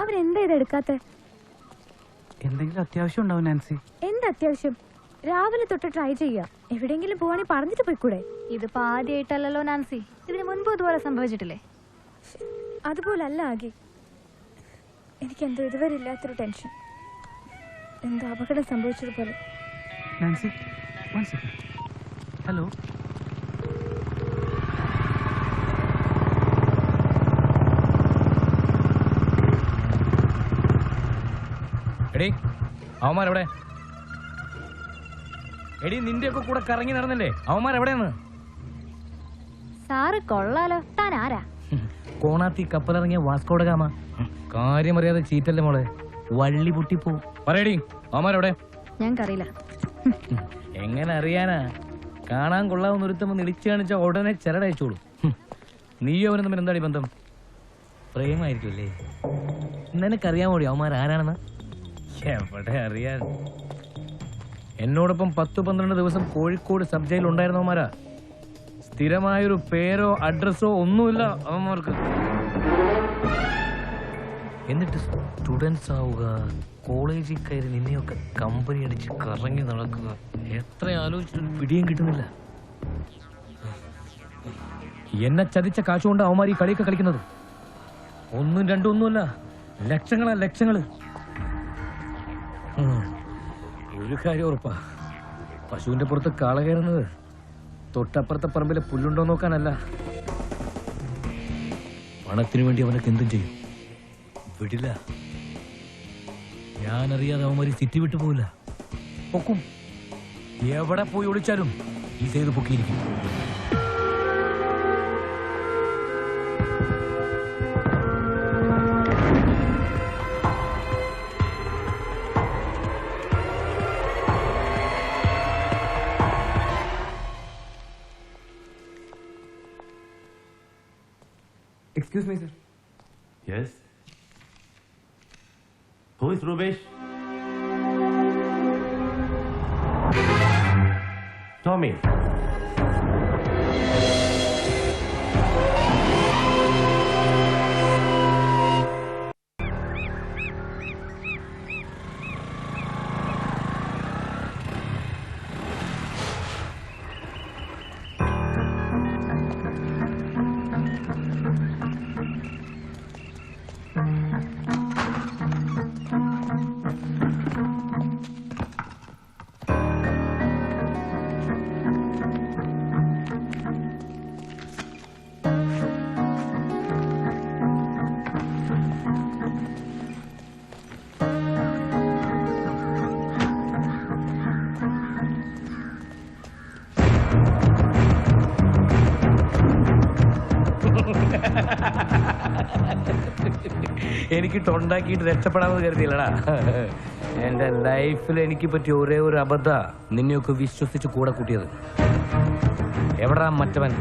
അവരെന്താ ഇതെടുക്കാത്ത? എന്തെങ്കിലും അത്യാവശ്യം ഉണ്ടാവും നാൻസി. എന്താ അത്യാവശ്യം? രാവിലെ തൊട്ട് ട്രൈ ചെയ്യാ. എവിടെയെങ്കിലും പോവാണെങ്കിൽ പറഞ്ഞിട്ട് പോയിക്കൂടെ? ഇതിപ്പോ ആദ്യമായിട്ടല്ലോ നാൻസി, ഇതിന് മുൻപ് ഇതുപോലെ സംഭവിച്ചിട്ടില്ലേ? അതുപോലല്ല ആകെ. എനിക്കെന്തോ ഇതുവരെ ഇല്ലാത്തൊരു ടെൻഷൻ. എന്തോ അപകടം സംഭവിച്ചതുപോലെ. Nancy, one second. ഹലോ. എടീ, അവന്മാരെവിടെ? എടീ, നിന്റെയൊക്കെ കൂടെ കറങ്ങി നടന്നല്ലേ അവന്മാരെവിടെയാണ്? സാറ് കൊള്ളാലോ. താൻ ആരാ? കോണാത്തി കപ്പലിറങ്ങിയ വാസ്കോഡ ഗാമ. കാര്യമറിയാതെ ചീറ്റല്ലേ മോളെ, വള്ളി പൊട്ടിപ്പോ. പറയടി, അവന്മാരെവിടെ? ഞങ്ങൾക്കറിയില്ല. എങ്ങനെ അറിയാനാ? കാണാൻ കൊള്ളാവുന്ന ഒരുത്തം ഇടിച്ചു കാണിച്ച ഉടനെ ചിരടയച്ചോളൂ. നീയോ അവനും തമ്മിൽ എന്താണ് ബന്ധം? പ്രേമായിരിക്കുമല്ലേ? നിനക്കറിയാമോടി അവന്മാരാരാണെന്ന്? എവിടെ അറിയാൻ. എന്നോടൊപ്പം 10-12 ദിവസം കോഴിക്കോട് സബ് ജയിലിൽ ഉണ്ടായിരുന്നവന്മാരാ. സ്ഥിരമായൊരു പേരോ അഡ്രസ്സോ ഒന്നുമില്ല അവന്മാർക്ക്. എന്നിട്ട് സ്റ്റുഡൻസ് ആവുക, കോളേജിൽ കയറി നിന്നെയൊക്കെ കമ്പനി അടിച്ച് കറങ്ങി നടക്കുക. എത്ര ആലോചിച്ചിട്ടൊരു പിടിയും കിട്ടുന്നില്ല. എന്നെ ചതിച്ച കാശുകൊണ്ട് അവന്മാർ ഈ കളിയൊക്കെ കളിക്കുന്നത്. 1-2 ഒന്നുമല്ല, ലക്ഷങ്ങളാ ലക്ഷങ്ങള്. ഒരു കാര്യം ഉറപ്പാ, പശുവിന്റെ പുറത്ത് കാള കയറുന്നത് തൊട്ടപ്പുറത്തെ പറമ്പിലെ പുല്ലുണ്ടോ നോക്കാനല്ല. പണത്തിനു വേണ്ടി അവനൊക്കെ എന്തും ചെയ്യും. വിടില്ല. ഞാനറിയാതെ അവന്മാര് സിറ്റി വിട്ടു പോവില്ല. പൊക്കും. എവിടെ പോയി ഒളിച്ചാലും ഈ ചെയ്ത് പൊക്കിയിരിക്കും. Excuse me, sir. Yes. Who is Rubesh? Tommy. എനിക്ക് തൊണ്ടാക്കിയിട്ട് രക്ഷപ്പെടാമെന്ന് കരുതിയില്ലടാ. എന്റെ ലൈഫിൽ എനിക്ക് പറ്റിയ ഒരേ ഒരു അബദ്ധ നിന്നെയൊക്കെ വിശ്വസിച്ച് കൂടെ കൂട്ടിയത്. എവിടാ മറ്റവൻ?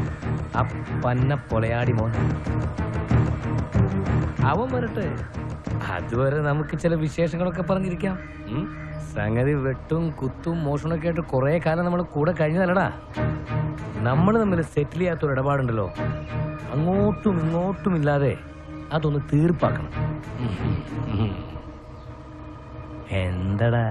ആ പന്ന പൊലയാടി മോൻ. അവൻ വരട്ടെ, അതുവരെ നമുക്ക് ചില വിശേഷങ്ങളൊക്കെ പറഞ്ഞിരിക്കാം. സംഗതി വെട്ടും കുത്തും മോഷണമൊക്കെ ആയിട്ട് കുറെ കാലം നമ്മൾ കൂടെ കഴിഞ്ഞതല്ലടാ. നമ്മൾ തമ്മിൽ സെറ്റിൽ ചെയ്യാത്തൊരു ഇടപാടുണ്ടല്ലോ, അങ്ങോട്ടും ഇങ്ങോട്ടും ഇല്ലാതെ അതൊന്ന് തീർപ്പാക്കണം. എന്തടാ?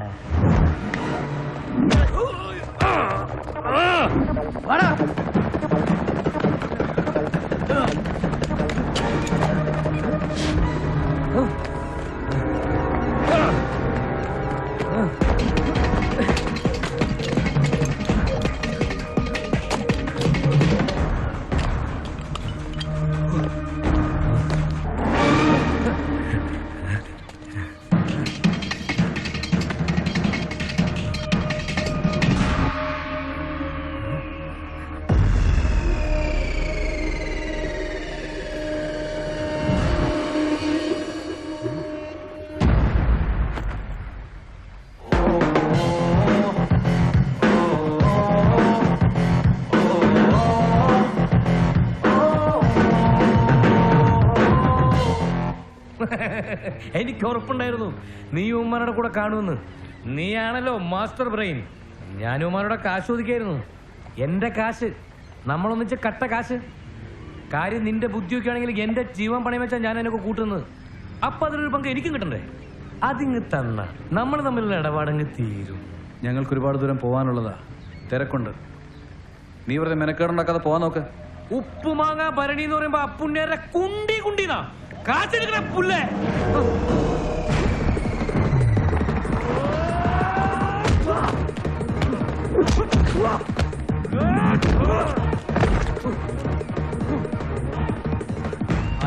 എനിക്ക് ഉറപ്പുണ്ടായിരുന്നു നീ ഉമ്മാരുടെ കൂടെ കാണുമെന്ന്. നീയാണല്ലോ മാസ്റ്റർ ബ്രെയിൻ. ഞാൻ ഉമ്മാരുടെ കാശ് ഒതുക്കിയായിരുന്നു. എന്റെ കാശ്, നമ്മളൊന്നിച്ച് കട്ട കാശ്. കാര്യം നിന്റെ ബുദ്ധിയൊക്കെ ആണെങ്കിൽ എന്റെ ജീവൻ പണയം വെച്ചാൽ ഞാൻ എന്നൊക്കെ കൂട്ടുന്നത്. അപ്പൊ അതിലൊരു പങ്ക് എനിക്കും കിട്ടണ്ടേ? അതിങ്ങ് തന്ന നമ്മൾ തമ്മിലുള്ള ഇടപാടങ്ങ് തീരും. ഞങ്ങൾക്ക് ഒരുപാട് ദൂരം പോകാനുള്ളതാ, തിരക്കുണ്ട്. നീ വെറുതെ മെനക്കേടുണ്ടാക്കാതെ പോവാൻ നോക്ക്. ഉപ്പുമാങ്ങ ഭരണി എന്ന് പറയുമ്പോ അപ്പുണ്ണിയുടെ കുണ്ടി കുണ്ടിന്നാ കാച്ചെടുക്കണ പുല്ലേ.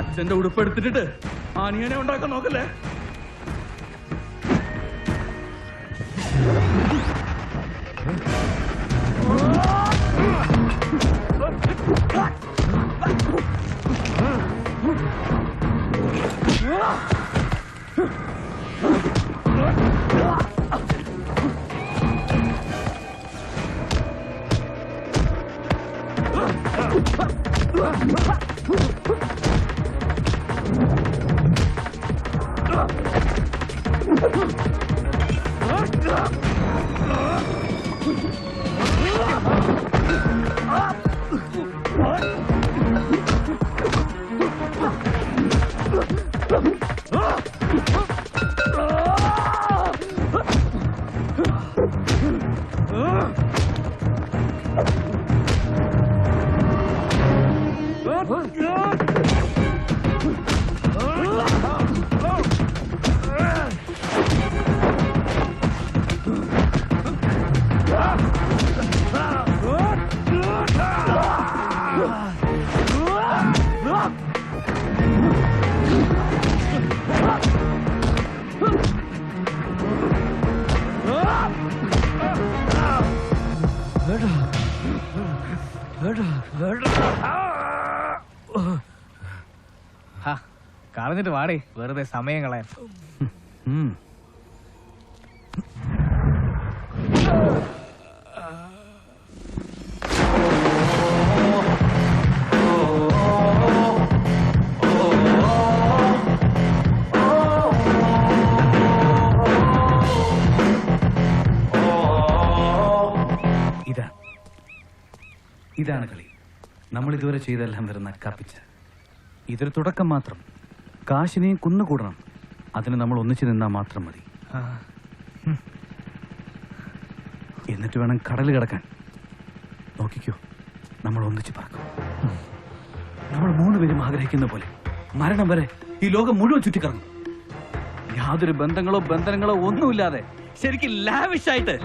അച്ഛന്റെ ഉടുപ്പ് എടുത്തിട്ട് ആനിയനെ ഉണ്ടാക്കാൻ നോക്കല്ലേ. കളഞ്ഞിട്ട് വാടേ, വെറുതെ സമയം കളയാൻ. ഇതാണ് കളി. നമ്മൾ ഇതുവരെ ചെയ്തെല്ലാം വരുന്ന കപ്പിച്ച. ഇതൊരു തുടക്കം മാത്രം. കാശിനെയും കുന്നുകൂടണം. അതിന് നമ്മൾ ഒന്നിച്ചു നിന്നാൽ മാത്രം മതി. എന്നിട്ട് വേണം കടൽ കിടക്കാൻ. നോക്കിക്കോ, നമ്മൾ ഒന്നിച്ച് പറക്കും. നമ്മൾ 3 പേരും ആഗ്രഹിക്കുന്ന പോലെ മരണം വരെ ഈ ലോകം മുഴുവൻ ചുറ്റിക്കറങ്ങും. യാതൊരു ബന്ധങ്ങളോ ഒന്നുമില്ലാതെ ശരിക്കും ലാവിഷായിട്ട്